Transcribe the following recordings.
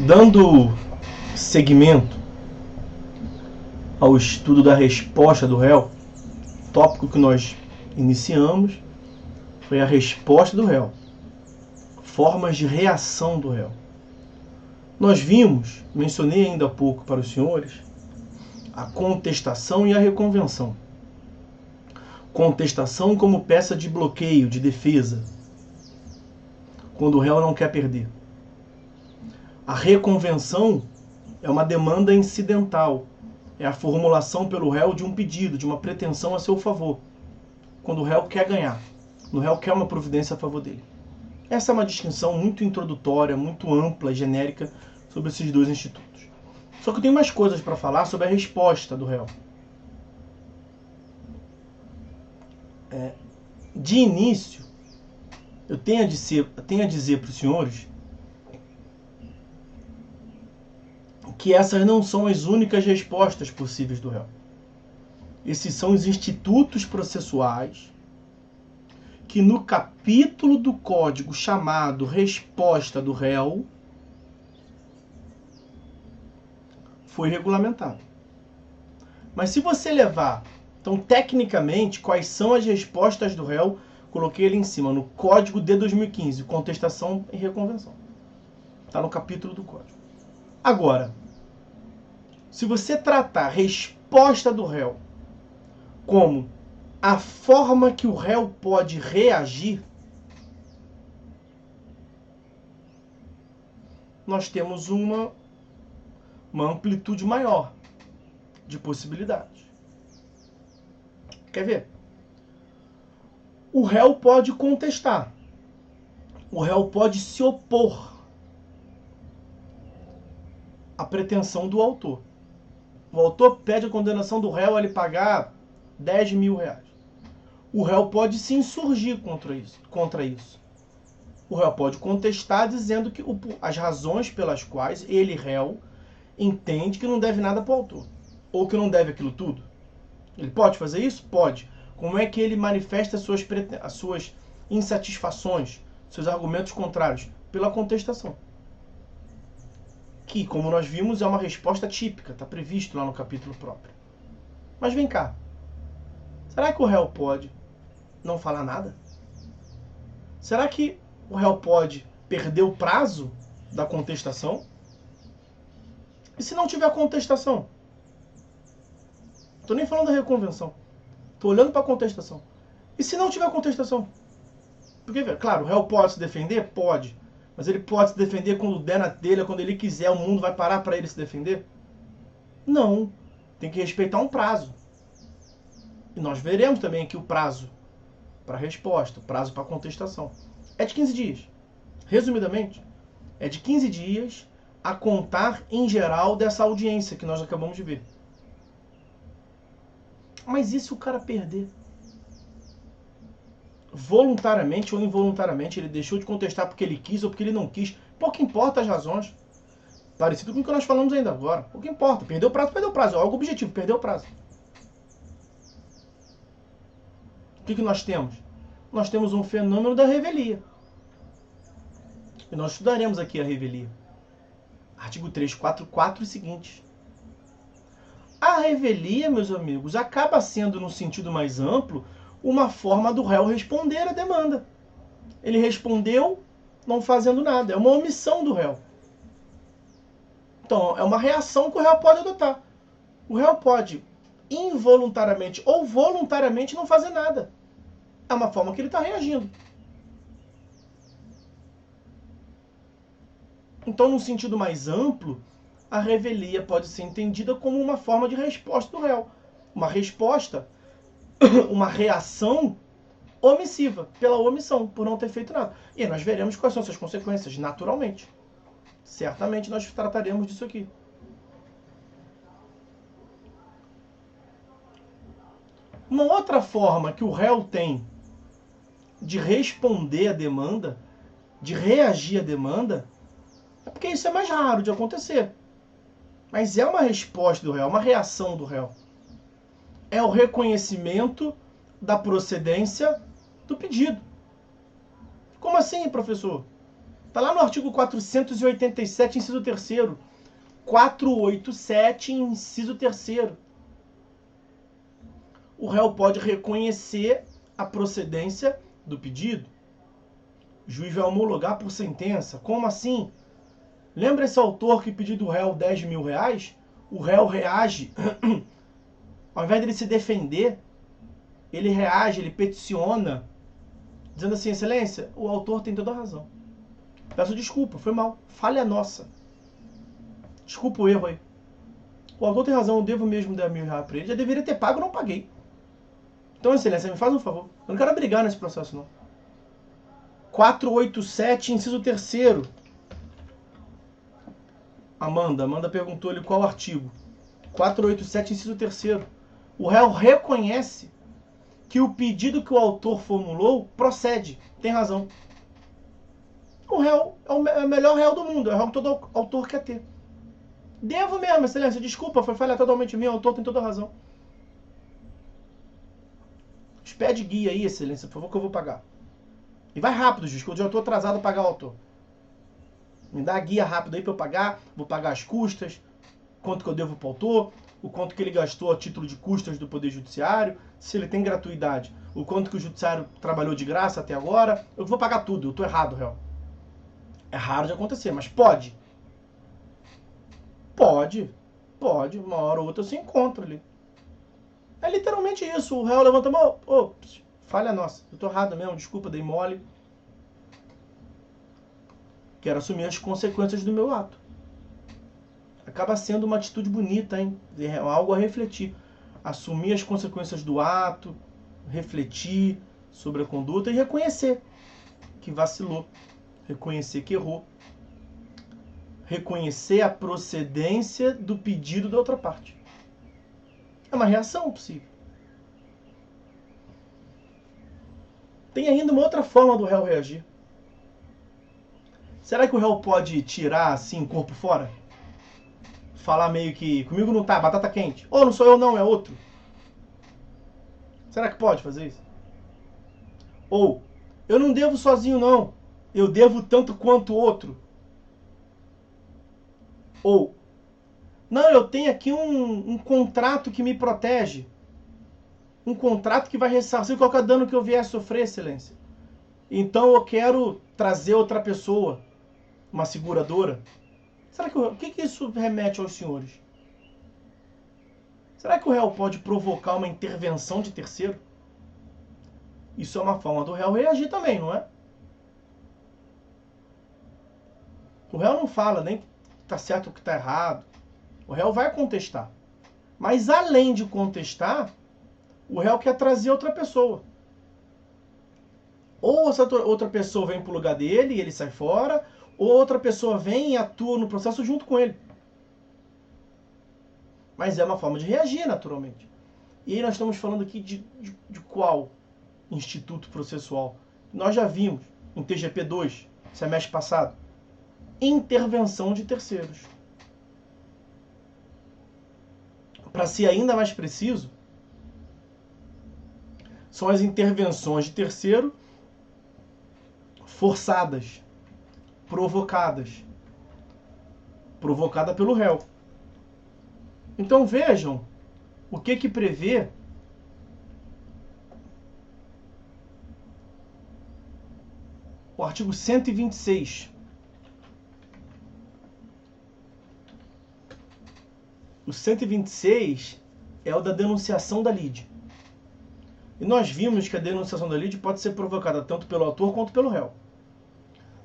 Dando seguimento ao estudo da resposta do réu, tópico que nós iniciamos foi a resposta do réu, formas de reação do réu. Nós vimos, mencionei ainda há pouco para os senhores, a contestação e a reconvenção. Contestação como peça de bloqueio, de defesa, quando o réu não quer perder. A reconvenção é uma demanda incidental, é a formulação pelo réu de um pedido, de uma pretensão a seu favor, quando o réu quer ganhar, quando o réu quer uma providência a favor dele. Essa é uma distinção muito introdutória, muito ampla e genérica sobre esses dois institutos. Só que eu tenho mais coisas para falar sobre a resposta do réu. De início, eu tenho a dizer para os senhores que essas não são as únicas respostas possíveis do réu. Esses são os institutos processuais que no capítulo do Código chamado Resposta do Réu foi regulamentado. Mas se você levar, então tecnicamente, quais são as respostas do réu, coloquei ele em cima, no Código de 2015, contestação e reconvenção. Está no capítulo do Código. Agora, se você tratar a resposta do réu como a forma que o réu pode reagir, nós temos uma amplitude maior de possibilidades. Quer ver? O réu pode contestar. O réu pode se opor à pretensão do autor. O autor pede a condenação do réu a ele pagar 10 mil reais. O réu pode se insurgir contra isso. O réu pode contestar dizendo que as razões pelas quais ele, réu, entende que não deve nada para o autor. Ou que não deve aquilo tudo. Ele pode fazer isso? Pode. Como é que ele manifesta as suas insatisfações, seus argumentos contrários? Pela contestação. Que, como nós vimos, é uma resposta típica, está previsto lá no capítulo próprio. Mas vem cá. Será que o réu pode não falar nada? Será que o réu pode perder o prazo da contestação? E se não tiver contestação? Estou nem falando da reconvenção. Estou olhando para a contestação. E se não tiver contestação? Porque, claro, o réu pode se defender? Pode. Mas ele pode se defender quando der na telha, quando ele quiser, o mundo vai parar para ele se defender? Não. Tem que respeitar um prazo. E nós veremos também que o prazo para resposta, o prazo para contestação, é de 15 dias. Resumidamente, é de 15 dias a contar em geral dessa audiência que nós acabamos de ver. Mas e se o cara perder? Voluntariamente ou involuntariamente, ele deixou de contestar porque ele quis ou porque ele não quis. Pouco importa as razões. Parecido com o que nós falamos ainda agora. Pouco importa. Perdeu o prazo. É algo objetivo, perdeu o prazo. O que nós temos? Nós temos um fenômeno da revelia. E nós estudaremos aqui a revelia. Artigo 344 e seguintes. A revelia, meus amigos, acaba sendo, no sentido mais amplo, uma forma do réu responder à demanda. Ele respondeu não fazendo nada. É uma omissão do réu. Então, é uma reação que o réu pode adotar. O réu pode, involuntariamente ou voluntariamente, não fazer nada. É uma forma que ele está reagindo. Então, no sentido mais amplo, a revelia pode ser entendida como uma forma de resposta do réu. Uma resposta, uma reação omissiva, pela omissão, por não ter feito nada. E nós veremos quais são suas consequências, naturalmente. Certamente nós trataremos disso aqui. Uma outra forma que o réu tem de responder à demanda, de reagir à demanda, é porque isso é mais raro de acontecer. Mas é uma resposta do réu, uma reação do réu. É o reconhecimento da procedência do pedido. Como assim, professor? Está lá no artigo 487, inciso 3º. 487, inciso 3º. O réu pode reconhecer a procedência do pedido. O juiz vai homologar por sentença. Como assim? Lembra esse autor que pediu do réu 10 mil reais? O réu reage, ao invés de ele se defender, ele reage, ele peticiona, dizendo assim, excelência, o autor tem toda a razão. Peço desculpa, foi mal, falha nossa. Desculpa o erro aí. O autor tem razão, eu devo mesmo 10 mil reais para ele. Já deveria ter pago, não paguei. Então, excelência, me faz um favor. Eu não quero brigar nesse processo, não. 487, inciso 3º. Amanda perguntou-lhe qual artigo. 487, inciso 3º. O réu reconhece que o pedido que o autor formulou procede. Tem razão. O réu é o melhor réu do mundo. É o réu que todo autor quer ter. Devo mesmo, excelência. Desculpa, foi falha totalmente minha. O autor tem toda a razão. Pede guia aí, excelência, por favor, que eu vou pagar. E vai rápido, juiz, que eu já estou atrasado a pagar o autor. Me dá a guia rápido aí para eu pagar. Vou pagar as custas, quanto que eu devo para o autor, o quanto que ele gastou a título de custas do Poder Judiciário, se ele tem gratuidade, o quanto que o Judiciário trabalhou de graça até agora. Eu vou pagar tudo, eu estou errado, réu. É raro de acontecer, mas pode. Pode. Uma hora ou outra eu se encontro ali. É literalmente isso. O réu levanta a mão. Falha nossa. Eu tô errado mesmo. Desculpa, dei mole. Quero assumir as consequências do meu ato. Acaba sendo uma atitude bonita, hein? É algo a refletir. Assumir as consequências do ato, refletir sobre a conduta e reconhecer que vacilou. Reconhecer que errou. Reconhecer a procedência do pedido da outra parte. É uma reação possível. Tem ainda uma outra forma do réu reagir. Será que o réu pode tirar assim o corpo fora? Falar meio que comigo não tá, batata quente. Ou não sou eu não, é outro. Será que pode fazer isso? Ou eu não devo sozinho não, eu devo tanto quanto o outro. Ou não, eu tenho aqui um contrato que me protege. Um contrato que vai ressarcir qualquer dano que eu vier a sofrer, excelência. Então eu quero trazer outra pessoa, uma seguradora. Será que o que isso remete aos senhores? Será que o réu pode provocar uma intervenção de terceiro? Isso é uma forma do réu reagir também, não é? O réu não fala nem que está certo ou que está errado. O réu vai contestar. Mas além de contestar, o réu quer trazer outra pessoa. Ou essa outra pessoa vem para o lugar dele e ele sai fora, ou outra pessoa vem e atua no processo junto com ele. Mas é uma forma de reagir, naturalmente. E aí nós estamos falando aqui de qual instituto processual? Nós já vimos em TGP2, semestre passado, intervenção de terceiros. Para ser ainda mais preciso, são as intervenções de terceiro forçadas, provocadas. Provocada pelo réu. Então vejam o que prevê o artigo 126. O 126 é o da denunciação da lide. E nós vimos que a denunciação da lide pode ser provocada tanto pelo autor quanto pelo réu.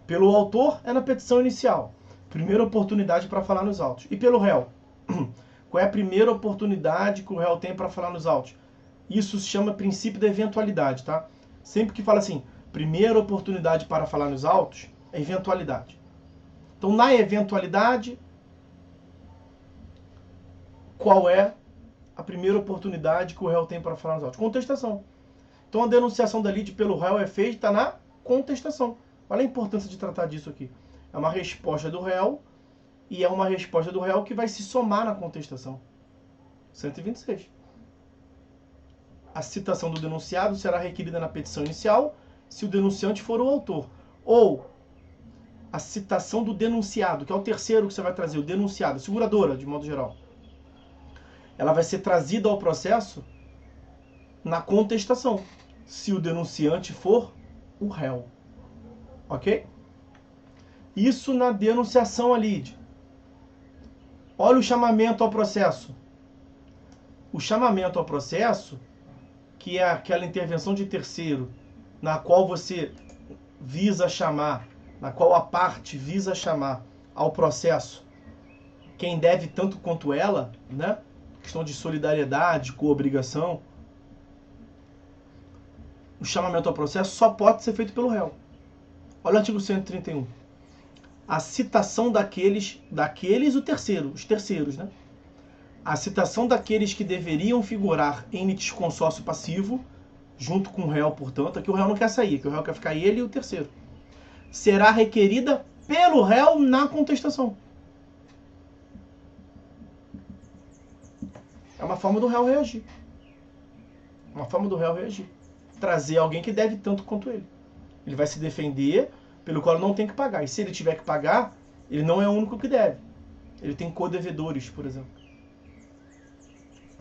Pelo autor é na petição inicial, primeira oportunidade para falar nos autos. E pelo réu, qual é a primeira oportunidade que o réu tem para falar nos autos? Isso se chama princípio da eventualidade, tá? Sempre que fala assim, primeira oportunidade para falar nos autos, é eventualidade. Então, na eventualidade, qual é a primeira oportunidade que o réu tem para falar nos autos? Contestação. Então, a denunciação da lide pelo réu é feita na contestação. Olha a importância de tratar disso aqui. É uma resposta do réu e é uma resposta do réu que vai se somar na contestação. 126. A citação do denunciado será requerida na petição inicial se o denunciante for o autor. Ou a citação do denunciado, que é o terceiro que você vai trazer, o denunciado, a seguradora, de modo geral. Ela vai ser trazida ao processo na contestação, se o denunciante for o réu. Ok? Isso na denunciação ali. Olha o chamamento ao processo. O chamamento ao processo, que é aquela intervenção de terceiro, na qual você visa chamar, na qual a parte visa chamar ao processo quem deve tanto quanto ela, né? Questão de solidariedade, coobrigação. O chamamento ao processo só pode ser feito pelo réu. Olha o artigo 131. A citação daqueles os terceiros, né? A citação daqueles que deveriam figurar em litisconsórcio passivo, junto com o réu, portanto, aqui o réu não quer sair, que o réu quer ficar ele e o terceiro, será requerida pelo réu na contestação. É uma forma do réu reagir. Uma forma do réu reagir. Trazer alguém que deve tanto quanto ele. Ele vai se defender, pelo qual não tem que pagar. E se ele tiver que pagar, ele não é o único que deve. Ele tem codevedores, por exemplo.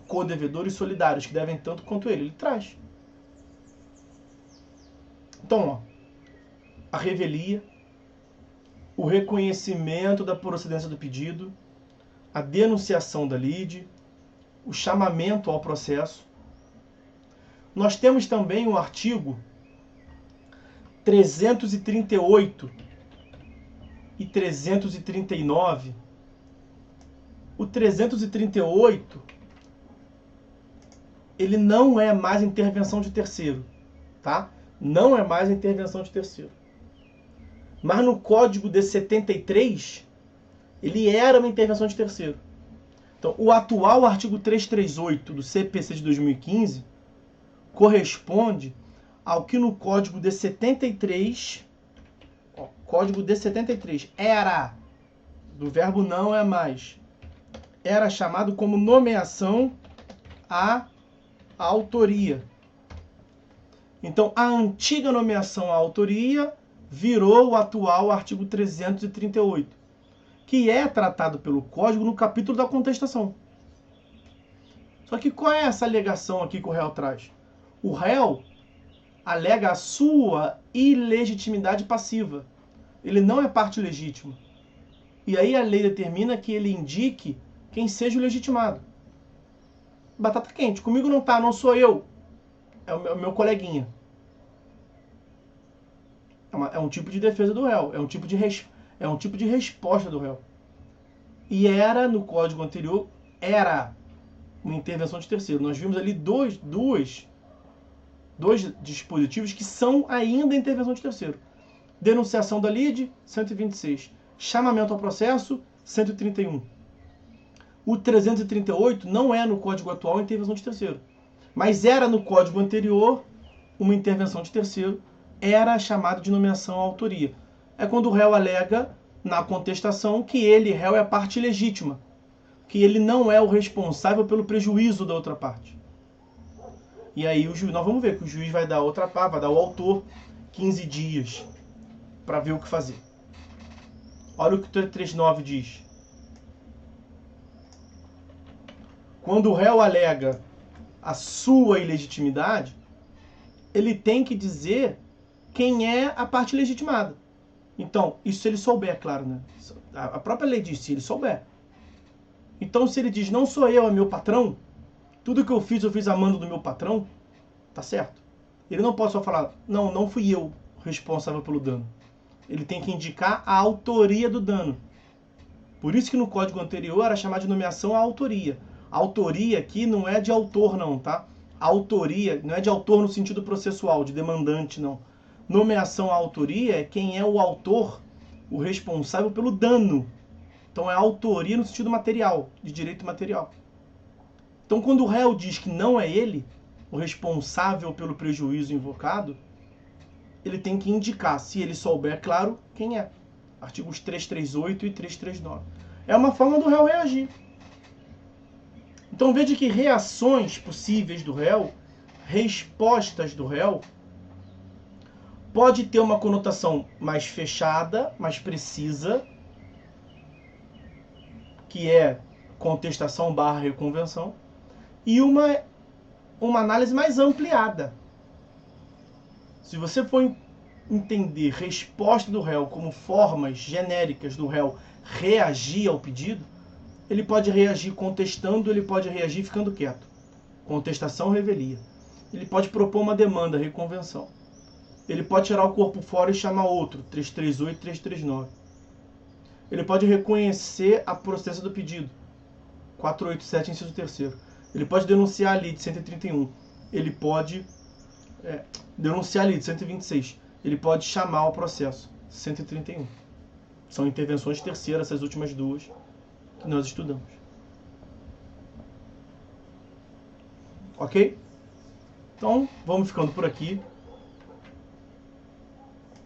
Codevedores solidários, que devem tanto quanto ele. Ele traz. Então, ó, a revelia, o reconhecimento da procedência do pedido, a denunciação da lide, o chamamento ao processo. Nós temos também o artigo 338 e 339. O 338, ele não é mais intervenção de terceiro, tá? Não é mais intervenção de terceiro. Mas no Código de 73, ele era uma intervenção de terceiro. Então, o atual artigo 338 do CPC de 2015 corresponde ao que no Código de 73, Código de 73, era, do verbo não é mais, era chamado como nomeação à autoria. Então, a antiga nomeação à autoria virou o atual artigo 338, que é tratado pelo Código no capítulo da contestação. Só que qual é essa alegação aqui que o réu traz? O réu alega a sua ilegitimidade passiva. Ele não é parte legítima. E aí a lei determina que ele indique quem seja o legitimado. Batata quente. Comigo não tá, não sou eu. É o meu coleguinha. É um tipo de defesa do réu. É um tipo de resposta do réu. E era, no código anterior, era uma intervenção de terceiro. Nós vimos ali dois dispositivos que são ainda intervenção de terceiro. Denunciação da lide, 126. Chamamento ao processo, 131. O 338 não é no código atual intervenção de terceiro. Mas era no código anterior uma intervenção de terceiro, era chamado de nomeação à autoria. É quando o réu alega na contestação que ele, réu, é a parte legítima, que ele não é o responsável pelo prejuízo da outra parte. E aí nós vamos ver que o juiz vai dar a outra parte, vai dar ao autor 15 dias para ver o que fazer. Olha o que o 339 diz. Quando o réu alega a sua ilegitimidade, ele tem que dizer quem é a parte legitimada. Então, isso se ele souber, claro, né? A própria lei diz, se ele souber. Então, se ele diz, não sou eu, é meu patrão, tudo que eu fiz a mando do meu patrão, tá certo. Ele não pode só falar, não fui eu responsável pelo dano. Ele tem que indicar a autoria do dano. Por isso que no código anterior era chamado de nomeação à autoria. A autoria aqui não é de autor, não, tá? A autoria não é de autor no sentido processual, de demandante, não. Nomeação à autoria é quem é o autor, o responsável pelo dano. Então é a autoria no sentido material, de direito material. Então quando o réu diz que não é ele o responsável pelo prejuízo invocado, ele tem que indicar, se ele souber, claro, quem é. Artigos 338 e 339. É uma forma do réu reagir. Então veja que reações possíveis do réu, respostas do réu, Pode ter uma conotação mais fechada, mais precisa, que é contestação / reconvenção, e uma análise mais ampliada. Se você for entender resposta do réu como formas genéricas do réu reagir ao pedido, ele pode reagir contestando, ele pode reagir ficando quieto. Contestação, revelia. Ele pode propor uma demanda, reconvenção. Ele pode tirar o corpo fora e chamar outro, 338, 339. Ele pode reconhecer a processa do pedido, 487, inciso 3º. Ele pode denunciar a lide, 131. Ele pode denunciar a lide, 126. Ele pode chamar o processo, 131. São intervenções terceiras, essas últimas duas que nós estudamos. Ok? Então, vamos ficando por aqui.